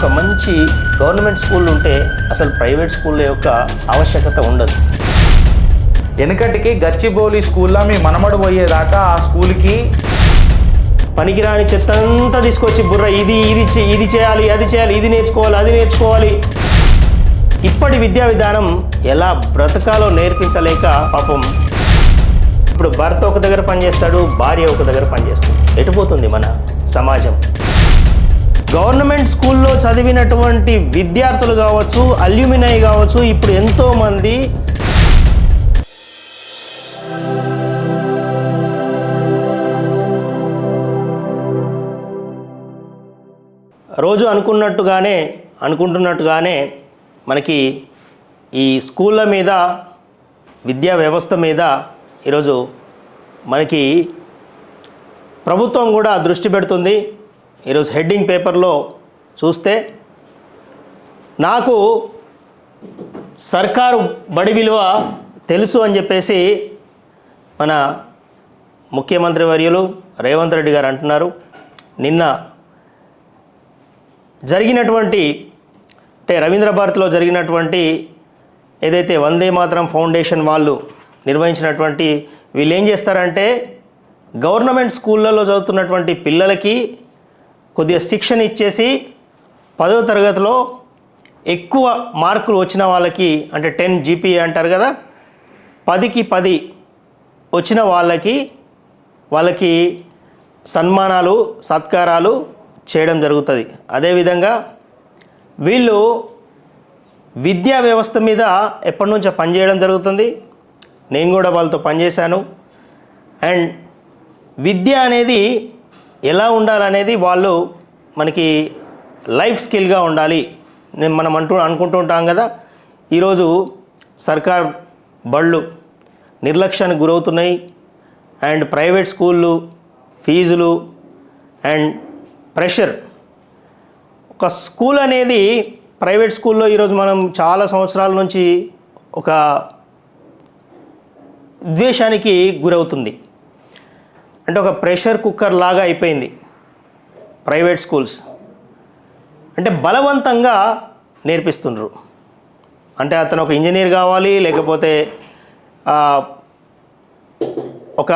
ఒక మంచి government school ఉంటే అసలు ప్రైవేట్ స్కూళ్ళ యొక్క ఆవశ్యకత ఉండదు. వెనకటికి గచ్చిబౌలి స్కూల్లో మీ మనమడు పోయేదాకా ఆ స్కూల్కి పనికిరాని చెత్త అంతా తీసుకొచ్చి బుర్ర ఇది చేయాలి, అది చేయాలి, ఇది నేర్చుకోవాలి, అది నేర్చుకోవాలి. ఇప్పటి విద్యా విధానం ఎలా బ్రతకాలో నేర్పించలేక పాపం ఇప్పుడు భర్త ఒక దగ్గర పనిచేస్తాడు, భార్య ఒక దగ్గర పనిచేస్తుంది. ఎటుపోతుంది మన సమాజం? గవర్నమెంట్ స్కూల్లో చదివినటువంటి విద్యార్థులు కావచ్చు, అల్యూమినై కావచ్చు, ఇప్పుడు ఎంతోమంది రోజు అనుకుంటున్నట్టుగానే మనకి ఈ స్కూళ్ళ మీద, విద్యా వ్యవస్థ మీద ఈరోజు మనకి ప్రభుత్వం కూడా దృష్టి పెడుతుంది. ఈరోజు హెడ్డింగ్ పేపర్లో చూస్తే నాకు సర్కారు బడి విలువ తెలుసు అని చెప్పేసి మన ముఖ్యమంత్రి వర్యులు రేవంత్ రెడ్డి గారు అంటున్నారు. నిన్న జరిగినటువంటి రవీంద్ర భారతిలో జరిగినటువంటి ఏదైతే వందే మాతరం ఫౌండేషన్ వాళ్ళు నిర్వహించినటువంటి వీళ్ళు ఏం చేస్తారంటే గవర్నమెంట్ స్కూళ్ళలో చదువుతున్నటువంటి పిల్లలకి కొద్దిగా శిక్షణ ఇచ్చేసి 10వ తరగతిలో ఎక్కువ మార్కులు వచ్చిన వాళ్ళకి, అంటే 10 GPA అంటారు కదా, 10కి 10 వచ్చిన వాళ్ళకి సన్మానాలు, సత్కారాలు చేయడం జరుగుతుంది. అదేవిధంగా వీళ్ళు విద్యా వ్యవస్థ మీద ఎప్పటి నుంచో పనిచేయడం జరుగుతుంది. నేను కూడా వాళ్ళతో పనిచేశాను. అండ్ విద్య అనేది ఎలా ఉండాలనేది వాళ్ళు మనకి లైఫ్ స్కిల్గా ఉండాలి. మనం అనుకుంటూ ఉంటాం కదా, ఈరోజు సర్కార్ బళ్ళు నిర్లక్ష్యానికి గురవుతున్నాయి. అండ్ ప్రైవేట్ స్కూళ్ళు ఫీజులు అండ్ ప్రెషర్. ఒక స్కూల్ అనేది ప్రైవేట్ స్కూల్లో ఈరోజు మనం చాలా సంవత్సరాల నుంచి ఒక ద్వేషానికి గురవుతుంది. అంటే ఒక ప్రెషర్ కుక్కర్ లాగా అయిపోయింది ప్రైవేట్ స్కూల్స్. అంటే బలవంతంగా నేర్పిస్తుండ్రు. అంటే అతను ఒక ఇంజనీర్ కావాలి, లేకపోతే ఒక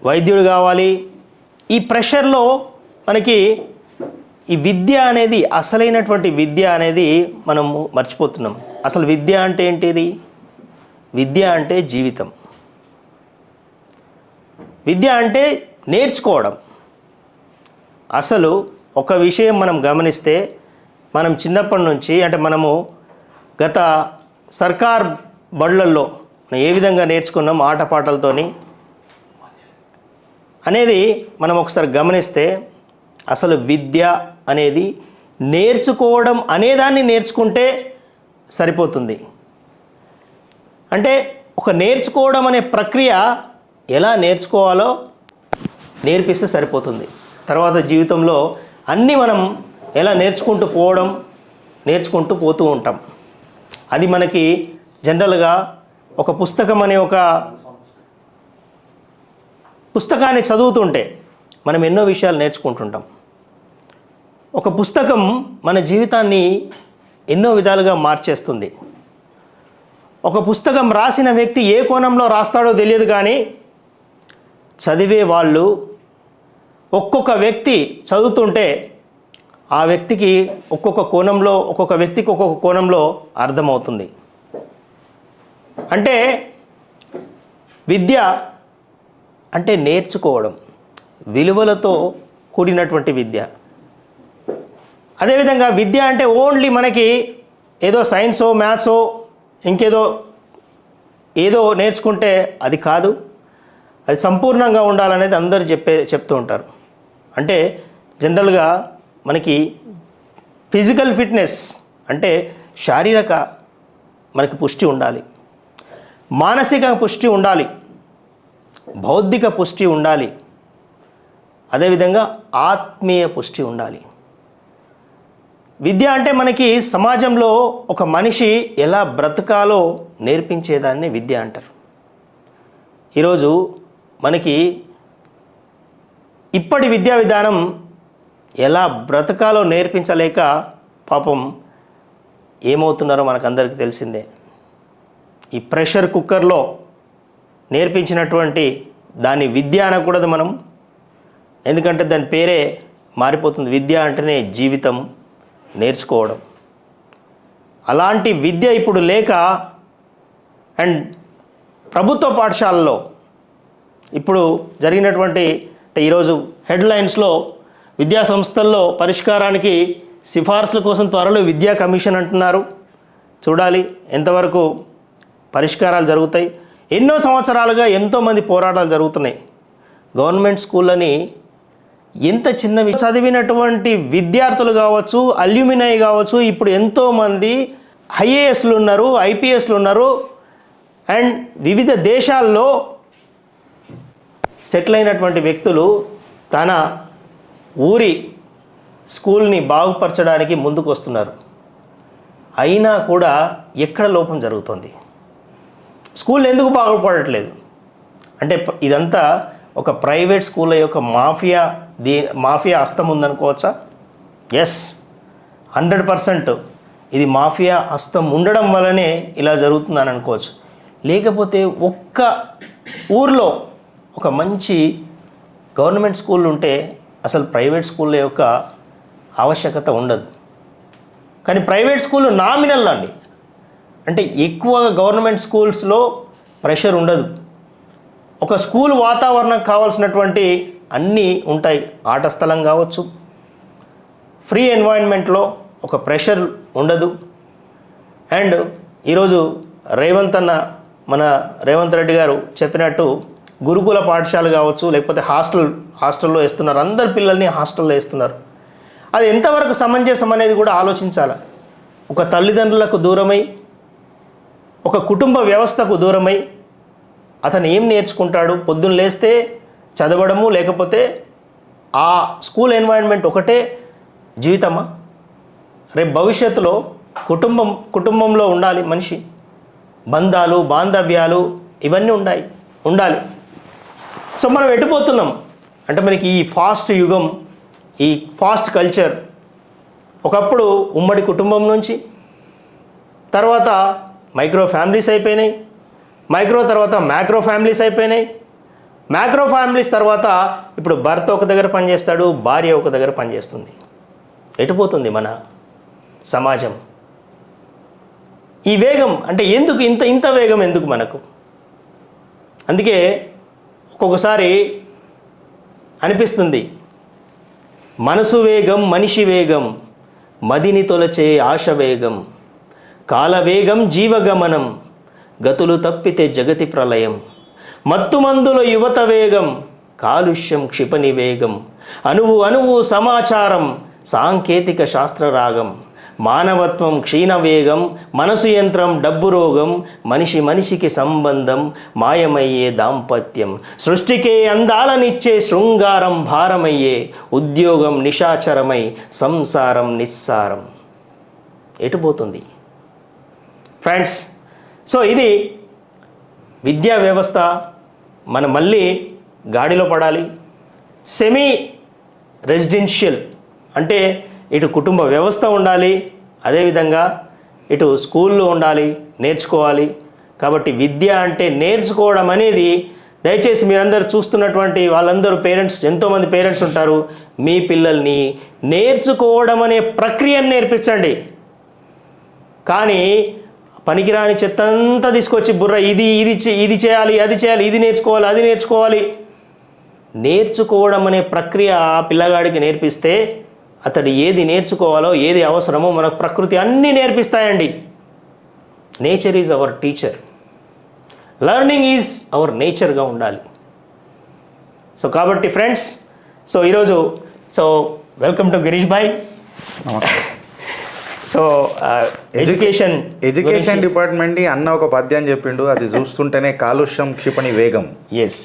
వైద్యుడు కావాలి. ఈ ప్రెషర్లో మనకి ఈ విద్య అనేది, అసలైనటువంటి విద్య అనేది మనము మర్చిపోతున్నాం. అసలు విద్య అంటే ఏంటిది? విద్య అంటే జీవితం. విద్య అంటే నేర్చుకోవడం. అసలు ఒక విషయం మనం గమనిస్తే, మనం చిన్నప్పటి నుంచి, అంటే మనము గత సర్కార్ బడులలో ఏ విధంగా నేర్చుకున్నాం ఆటపాటలతోని అనేది మనం ఒకసారి గమనిస్తే, అసలు విద్య అనేది నేర్చుకోవడం అనేదాన్ని నేర్చుకుంటే సరిపోతుంది. అంటే ఒక నేర్చుకోవడం అనే ప్రక్రియ ఎలా నేర్చుకోవాలో నేర్పిస్తే సరిపోతుంది. తర్వాత జీవితంలో అన్నీ మనం ఎలా నేర్చుకుంటూ పోతూ ఉంటాం. అది మనకి జనరల్గా ఒక పుస్తకం అనే ఒక పుస్తకాన్ని చదువుతుంటే మనం ఎన్నో విషయాలు నేర్చుకుంటుంటాం. ఒక పుస్తకం మన జీవితాన్ని ఎన్నో విధాలుగా మార్చేస్తుంది. ఒక పుస్తకం రాసిన వ్యక్తి ఏ కోణంలో రాస్తాడో తెలియదు, కానీ చదివే వాళ్ళు ఒక్కొక్క వ్యక్తి చదువుతుంటే ఆ వ్యక్తికి ఒక్కొక్క వ్యక్తికి ఒక్కొక్క కోణంలో అర్థమవుతుంది. అంటే విద్య అంటే నేర్చుకోవడం, విలువలతో కూడినటువంటి విద్య. అదేవిధంగా విద్య అంటే ఓన్లీ మనకి ఏదో సైన్సో మ్యాథ్సో ఏదో నేర్చుకుంటే అది కాదు. అది సంపూర్ణంగా ఉండాలనేది అందరూ చెప్తూ ఉంటారు. అంటే జనరల్గా మనకి ఫిజికల్ ఫిట్నెస్ అంటే శారీరక మనకి పుష్టి ఉండాలి, మానసిక పుష్టి ఉండాలి, బౌద్ధిక పుష్టి ఉండాలి, అదేవిధంగా ఆత్మీయ పుష్టి ఉండాలి. విద్య అంటే మనకి సమాజంలో ఒక మనిషి ఎలా బ్రతకాలో నేర్పించేదాన్ని విద్య అంటారు. ఈరోజు మనకి ఇప్పటి విద్యా విధానం ఎలా బ్రతకాలో నేర్పించలేక పాపం ఏమవుతున్నారో మనకందరికీ తెలిసిందే. ఈ ప్రెషర్ కుక్కర్లో నేర్పించినటువంటి దాన్ని విద్య అనకూడదు మనం, ఎందుకంటే దాని పేరే మారిపోతుంది. విద్య అంటేనే జీవితం, నేర్చుకోవడం. అలాంటి విద్య ఇప్పుడు లేక అండ్ ప్రభుత్వ పాఠశాలలో ఇప్పుడు జరిగినటువంటి ఈరోజు హెడ్లైన్స్లో విద్యా సంస్థల్లో పరిష్కారానికి సిఫార్సుల కోసం త్వరలో విద్యా కమిషన్ అంటున్నారు. చూడాలి ఎంతవరకు పరిష్కారాలు జరుగుతాయి. ఎన్నో సంవత్సరాలుగా ఎంతోమంది పోరాటాలు జరుగుతున్నాయి. గవర్నమెంట్ స్కూళ్ళని ఎంత చిన్నవి చదివినటువంటి విద్యార్థులు కావచ్చు, అల్యూమినై కావచ్చు, ఇప్పుడు ఎంతోమంది ఐఏఎస్లు ఉన్నారు, ఐపీఎస్లు ఉన్నారు అండ్ వివిధ దేశాల్లో సెటిల్ అయినటువంటి వ్యక్తులు తన ఊరి స్కూల్ని బాగుపరచడానికి ముందుకు వస్తున్నారు. అయినా కూడా ఎక్కడ లోపం జరుగుతుంది? స్కూల్ ఎందుకు బాగుపడట్లేదు అంటే ఇదంతా ఒక ప్రైవేట్ స్కూళ్ళ యొక్క మాఫియా హస్తం ఉందనుకోవచ్చా? ఎస్, 100% ఇది మాఫియా హస్తం ఉండడం వల్లనే ఇలా జరుగుతుందని అనుకోవచ్చు. లేకపోతే ఒక్క ఊర్లో ఒక మంచి గవర్నమెంట్ స్కూల్ ఉంటే అసలు ప్రైవేట్ స్కూళ్ళ యొక్క ఆవశ్యకత ఉండదు. కానీ ప్రైవేట్ స్కూల్ నామినల్ అండి, అంటే ఎక్కువగా గవర్నమెంట్ స్కూల్స్లో ప్రెషర్ ఉండదు. ఒక స్కూల్ వాతావరణం కావాల్సినటువంటి అన్నీ ఉంటాయి. ఆట స్థలం కావచ్చు, ఫ్రీ ఎన్వైరన్మెంట్లో ఒక ప్రెషర్ ఉండదు. అండ్ ఈరోజు మన రేవంత్ రెడ్డి గారు చెప్పినట్టు గురుకుల పాఠశాల కావచ్చు, లేకపోతే హాస్టల్లో వేస్తున్నారు. అందరు పిల్లల్ని హాస్టల్లో వేస్తున్నారు. అది ఎంతవరకు సమంజసం అనేది కూడా ఆలోచించాలి. ఒక తల్లిదండ్రులకు దూరమై, ఒక కుటుంబ వ్యవస్థకు దూరమై అతను ఏం నేర్చుకుంటాడు? పొద్దున్న లేస్తే చదవడము, లేకపోతే ఆ స్కూల్ ఎన్వైరన్మెంట్ ఒకటే జీవితమా? రేపు భవిష్యత్తులో కుటుంబంలో ఉండాలి మనిషి, బంధాలు, బాంధవ్యాలు ఇవన్నీ ఉండాలి. సో మనం ఎటుపోతున్నాం అంటే మనకి ఈ ఫాస్ట్ యుగం, ఈ ఫాస్ట్ కల్చర్, ఒకప్పుడు ఉమ్మడి కుటుంబం నుంచి తర్వాత మైక్రో ఫ్యామిలీస్ అయిపోయినాయి, మైక్రో తర్వాత మ్యాక్రో ఫ్యామిలీస్ అయిపోయినాయి, మ్యాక్రో ఫ్యామిలీస్ తర్వాత ఇప్పుడు భర్త ఒక దగ్గర పనిచేస్తాడు, భార్య ఒక దగ్గర పనిచేస్తుంది. ఎటుపోతుంది మన సమాజం? ఈ వేగం అంటే ఎందుకు ఇంత వేగం ఎందుకు మనకు? అందుకే ఒక్కొక్కసారి అనిపిస్తుంది, మనసు వేగం మనిషి వేగం, మదిని తొలచే ఆశ వేగం, కాలవేగం జీవగమనం, గతులు తప్పితే జగతి ప్రళయం, మత్తుమందుల యువత వేగం, కాలుష్యం క్షిపణి వేగం, అణువు సమాచారం, సాంకేతిక శాస్త్రరాగం, మానవత్వం క్షీణవేగం, మనసు యంత్రం డబ్బు రోగం, మనిషికి సంబంధం, మాయమయ్యే దాంపత్యం, సృష్టికే అందాలనిచ్చే శృంగారం భారమయ్యే, ఉద్యోగం నిశాచరమై సంసారం నిస్సారం. ఎటుపోతుంది ఫ్రెండ్స్? సో ఇది విద్యా వ్యవస్థ. మనం మళ్ళీ గాడిలో పడాలి. సెమీ రెసిడెన్షియల్ అంటే ఇటు కుటుంబ వ్యవస్థ ఉండాలి, అదేవిధంగా ఇటు స్కూళ్ళు ఉండాలి, నేర్చుకోవాలి. కాబట్టి విద్య అంటే నేర్చుకోవడం అనేది, దయచేసి మీరందరూ చూస్తున్నటువంటి వాళ్ళందరూ పేరెంట్స్, ఎంతోమంది పేరెంట్స్ ఉంటారు, మీ పిల్లల్ని నేర్చుకోవడం అనే ప్రక్రియను నేర్పించండి. కానీ పనికిరాని చెత్తంతా తీసుకొచ్చి బుర్ర ఇది చేయాలి, అది చేయాలి, ఇది నేర్చుకోవాలి, అది నేర్చుకోవాలి. నేర్చుకోవడం అనే ప్రక్రియ ఆ పిల్లగాడికి నేర్పిస్తే అతడు ఏది నేర్చుకోవాలో, ఏది అవసరమో మనకు ప్రకృతి అన్నీ నేర్పిస్తాయండి. Nature is our teacher, learning is our నేచర్గా ఉండాలి. సో కాబట్టి ఫ్రెండ్స్, సో ఈరోజు welcome to Girish bhai. So education department అన్న ఒక పద్యం చెప్పిండు, అది చూస్తుంటేనే కాలుష్యం క్షిపణి వేగం. ఎస్,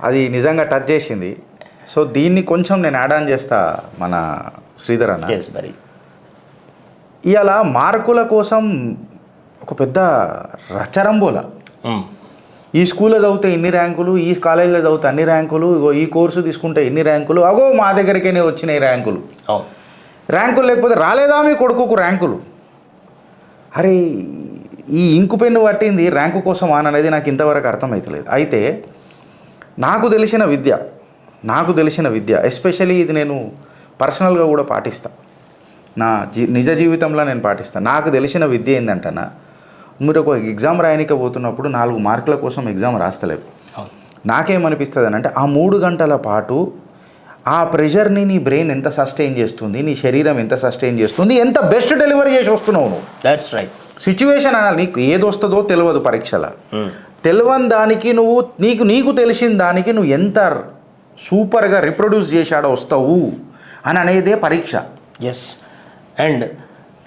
అది నిజంగా టచ్ చేసింది. సో దీన్ని కొంచెం నేను యాడ్ ఆన్ చేస్తా మన శ్రీధర్ అన్న. మరి ఇవాళ మార్కుల కోసం ఒక పెద్ద రచరంబోల ఈ స్కూల్లో చదివితే ఇన్ని ర్యాంకులు, ఈ కాలేజీలో చదివితే అన్ని ర్యాంకులు, ఇగో ఈ కోర్సు తీసుకుంటే ఇన్ని ర్యాంకులు, అగో మా దగ్గరికేనే వచ్చినాయి ర్యాంకులు. ర్యాంకులు లేకపోతే రాలేదా మీ కొడుకుకు ర్యాంకులు? అరే ఈ ఇంకు పెన్ను పట్టింది ర్యాంకు కోసం అనేది నాకు ఇంతవరకు అర్థమవుతలేదు. అయితే నాకు తెలిసిన విద్య ఎస్పెషలీ ఇది నేను పర్సనల్గా కూడా పాటిస్తాను, నా నిజ జీవితంలో నేను పాటిస్తాను. నాకు తెలిసిన విద్య ఏంటంటనా, మీరు ఒక ఎగ్జామ్ రాయనిక పోతున్నప్పుడు 4 మార్కుల కోసం ఎగ్జామ్ రాస్తలేవు. నాకేమనిపిస్తుంది అని అంటే ఆ 3 గంటల పాటు ఆ ప్రెషర్ని నీ బ్రెయిన్ ఎంత సస్టైన్ చేస్తుంది, నీ శరీరం ఎంత సస్టైన్ చేస్తుంది, ఎంత బెస్ట్ డెలివరీ చేసి వస్తున్నావు నువ్వు. That's right. సిచ్యువేషన్ అనాలి, నీకు ఏది వస్తుందో తెలియదు పరీక్షల, తెలియని దానికి నువ్వు నీకు తెలిసిన దానికి నువ్వు ఎంత సూపర్గా రిప్రొడ్యూస్ చేశాడో వస్తావు అని అనేదే పరీక్ష. ఎస్. అండ్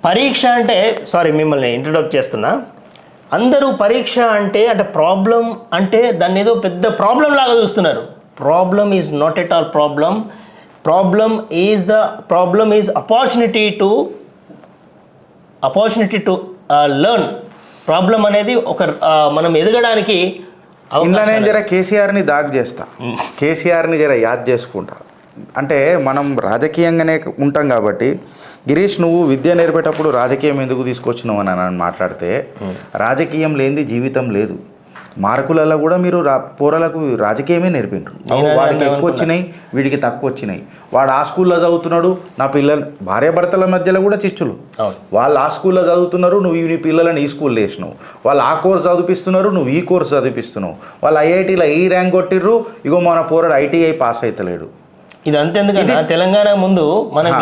పరీక్ష అంటే సారీ మిమ్మల్ని ఇంట్రొడక్ట్ చేస్తున్నా, అందరూ పరీక్ష అంటే ప్రాబ్లం అంటే దాన్ని ఏదో పెద్ద ప్రాబ్లం లాగా చూస్తున్నారు. Problem is not at all problem. Problem is opportunity to learn. Problem అనేది ఒక మనం ఎదగడానికి. నేను జర కేసీఆర్ని దాగ్ చేస్తా, కేసీఆర్ని జర యాద్ చేసుకుంటా. అంటే మనం రాజకీయంగానే ఉంటాం కాబట్టి, గిరీష్ నువ్వు విద్య నేర్పేటప్పుడు రాజకీయం ఎందుకు తీసుకొచ్చినావు అని నన్ను మాట్లాడితే, రాజకీయం లేనిది జీవితం లేదు. మార్కులలో కూడా మీరు పోరలకు రాజకీయమే నేర్పిండ్రు. వాడికి ఎక్కువ వచ్చినాయి, వీడికి తక్కువ వచ్చినాయి. వాడు ఆ స్కూల్లో చదువుతున్నాడు, నా పిల్లలు భార్యాభర్తల మధ్యలో కూడా చిచ్చులు. వాళ్ళు ఆ స్కూల్లో చదువుతున్నారు, నువ్వు నీ పిల్లలని ఈ స్కూల్లో వేసినావు. వాళ్ళు ఆ కోర్స్ చదివిస్తున్నారు, నువ్వు ఈ కోర్స్ చదివిస్తున్నావు. వాళ్ళు ఐఐటీలో ఈ ర్యాంక్ కొట్టిర్రు, ఇగో మన పోరాడు ఐటీఐ పాస్ అవుతలేడు. ఇది అంతెందుకన్నా, తెలంగాణ ముందు మనం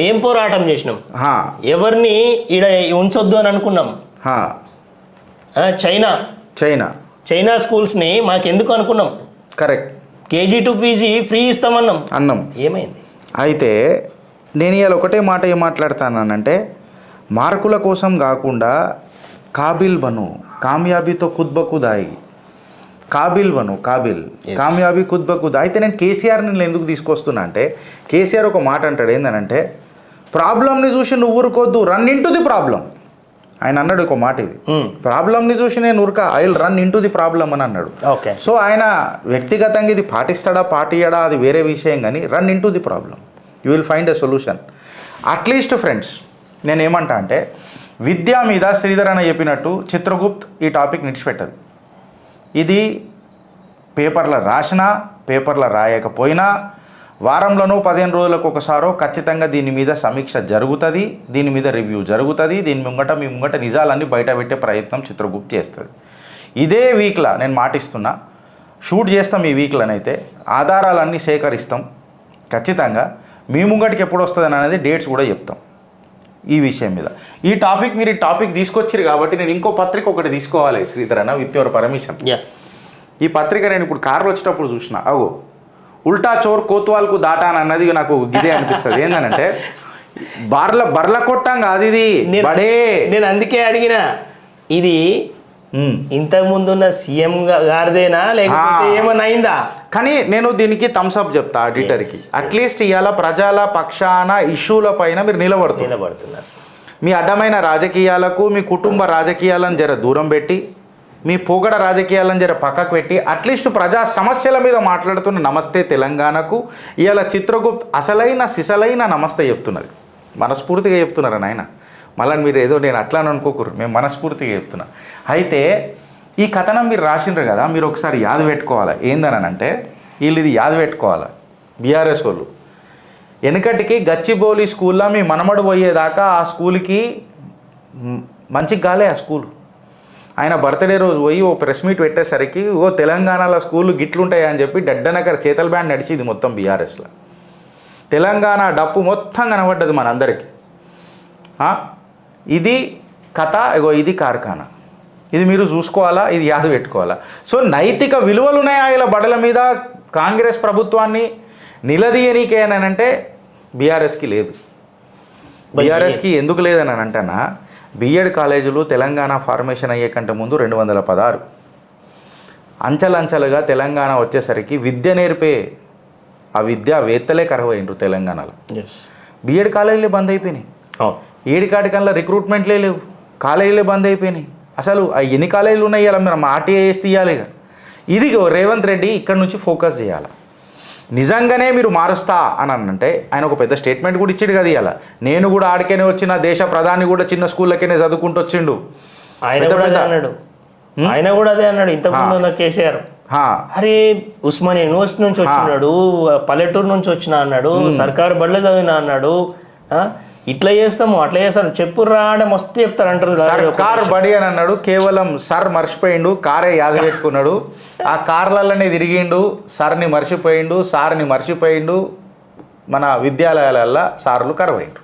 ఏం పోరాటం చేసినాం, ఎవరిని ఈడ ఉంచొద్దు అని అనుకున్నాం. చైనా స్కూల్స్ని మాకెందుకు అనుకున్నాం. Correct. KG to PG free ఇస్తామన్నాం, ఏమైంది? అయితే నేను ఇవాళ ఒకటే మాట ఏం మాట్లాడతానంటే, మార్కుల కోసం కాకుండా కాబిల్ బను, కామయాబీతో ఖుద్ బఖుద్ ఆయి. కామయాబీ ఖుద్ బఖుద్. అయితే నేను కేసీఆర్ని నేను ఎందుకు తీసుకొస్తున్నా అంటే, కేసీఆర్ ఒక మాట అంటాడు ఏంటంటే, ప్రాబ్లమ్ని చూసి నువ్వు ఊరుకోద్దు, run in to the problem. ఆయన అన్నాడు ఒక మాట, ఇది ప్రాబ్లమ్ని చూసి నేను ఊరుక, I will run in to the problem అని అన్నాడు. సో ఆయన వ్యక్తిగతంగా ఇది పాటియడా అది వేరే విషయం, కానీ run in to the problem, you will find a solution. At least friends నేను ఏమంటా అంటే, విద్య మీద శ్రీధర్ అన్న చెప్పినట్టు చిత్రగుప్త్ ఈ టాపిక్ నిడిచిపెట్టదు. ఇది పేపర్లో రాసినా పేపర్లో రాయకపోయినా వారంలోనో 15 రోజులకు ఒకసారో ఖచ్చితంగా దీని మీద సమీక్ష జరుగుతుంది, దీని మీద రివ్యూ జరుగుతుంది. దీని మీ ముంగట నిజాలన్నీ బయట పెట్టే ప్రయత్నం చిత్రగుప్త్ చేస్తుంది. ఇదే వీక్లో నేను మాటిస్తున్నా, షూట్ చేస్తాం ఈ వీక్లోనైతే, ఆధారాలన్నీ సేకరిస్తాం. ఖచ్చితంగా మీ ముంగటికి ఎప్పుడు వస్తుంది అనేది డేట్స్ కూడా చెప్తాం ఈ విషయం మీద. ఈ టాపిక్ మీరు ఈ టాపిక్ తీసుకొచ్చారు కాబట్టి నేను ఇంకో పత్రిక ఒకటి తీసుకోవాలి శ్రీధర్ అన్న, విత్ యువర్ పర్మిషన్. ఈ పత్రిక నేను ఇప్పుడు కార్లో వచ్చేటప్పుడు చూసిన, అగో ఉల్టా చోర్ కోత్వాల్కు దాటాన్ అన్నది నాకు గిదే అనిపిస్తుంది. ఏంటంటే బర్ల కొట్టం కాదు ఇది, బడే. నేను అందుకే అడిగిన, ఇది ఇంతకు ముందున్న సీఎం గారిదేనా లేకపోతే ఏమన్నా అయిందా? కానీ నేను దీనికి థమ్స్అప్ చెప్తా ఎడిటర్కి. అట్లీస్ట్ ఇవాళ ప్రజల పక్షాన ఇష్యూల పైన మీరు నిలబడుతున్నారు. మీ అడ్డమైన రాజకీయాలకు, మీ కుటుంబ రాజకీయాలను జర దూరం పెట్టి, మీ పోగడ రాజకీయాలను జర పక్కకు పెట్టి, అట్లీస్ట్ ప్రజా సమస్యల మీద మాట్లాడుతున్న నమస్తే తెలంగాణకు ఇవాళ చిత్రగుప్త్ సిసలైన నమస్తే చెప్తున్నది. మనస్ఫూర్తిగా చెప్తున్నారు నాయన, మళ్ళీ మీరు ఏదో నేను అట్లా అనుకోకూరు, మేము మనస్ఫూర్తిగా చెప్తున్నా. అయితే ఈ కథనం మీరు రాసిండ్రు కదా, మీరు ఒకసారి యాద పెట్టుకోవాలి. ఏందనంటే వీళ్ళు ఇది యాద పెట్టుకోవాలి, బీఆర్ఎస్ వాళ్ళు. వెనకటికి గచ్చిబౌలి స్కూల్లో మీ మనమడు పోయేదాకా ఆ స్కూల్కి మంచిగా కాలే. ఆ స్కూల్ ఆయన బర్త్డే రోజు పోయి ఓ ప్రెస్ మీట్ పెట్టేసరికి ఓ తెలంగాణలో స్కూళ్ళు గిట్లుంటాయి అని చెప్పి డడ్డనగర్ చేతల బ్యాండ్ నడిచింది మొత్తం బీఆర్ఎస్లో. తెలంగాణ డప్పు మొత్తం కనబడ్డది మనందరికీ. ఇది కథ, ఇది కార్ఖానా. ఇది మీరు చూసుకోవాలా, ఇది యాద పెట్టుకోవాలా. సో నైతిక విలువలు ఉన్నాయి ఇలా బడల మీద. కాంగ్రెస్ ప్రభుత్వాన్ని నిలదీయనీకేనంటే బీఆర్ఎస్కి లేదు. బీఆర్ఎస్కి ఎందుకు లేదని అంటేనా, బీఎడ్ కాలేజీలు తెలంగాణ ఫార్మేషన్ అయ్యే కంటే ముందు 216, అంచెలంచెలుగా తెలంగాణ వచ్చేసరికి విద్య నేర్పే ఆ విద్యావేత్తలే కరువైనరు తెలంగాణలో. బీఎడ్ కాలేజీలే బంద్ అయిపోయినాయి. ఏడికాటికల్లా రిక్రూట్మెంట్లే లేవు, కాలేజీలే బంద్ అయిపోయినాయి. అసలు ఎన్ని కాలేజీలు ఉన్నాయి ఇలా మనం ఆర్టీఐ వేసి తీయాలి. ఇది రేవంత్ రెడ్డి ఇక్కడ నుంచి ఫోకస్ చేయాలి. నిజంగానే మీరు మారుస్తా అని అంటే ఆయన ఒక పెద్ద స్టేట్మెంట్ కూడా ఇచ్చాడు కదా ఇవాళ. నేను కూడా ఆడికేనే వచ్చిన, దేశ ప్రధాని కూడా చిన్న స్కూళ్ళకేనే చదువుకుంటూ వచ్చిండు. ఆయన కూడా అదే అన్నాడు ఇంతకుముందు ఉన్న కేసీఆర్. అరే ఉస్మానియా యూనివర్సిటీ నుంచి వచ్చినాడు, పల్లెటూరు నుంచి వచ్చినా అన్నాడు, సర్కారు బడిలో చదివినా అన్నాడు. ఇట్లా చేస్తాము అట్లా చేస్తాను చెప్పుర్రా అంటే మస్తు చెప్తారు అంటారు. సర్కారు బడి అని అన్నాడు, కేవలం సార్ మర్చిపోయిండు, కారే యాద పెట్టుకున్నాడు, ఆ కార్లలోనే తిరిగిండు, సార్ని మర్చిపోయిండు, మన విద్యాలయాలల్లో సార్లు కరువైండు.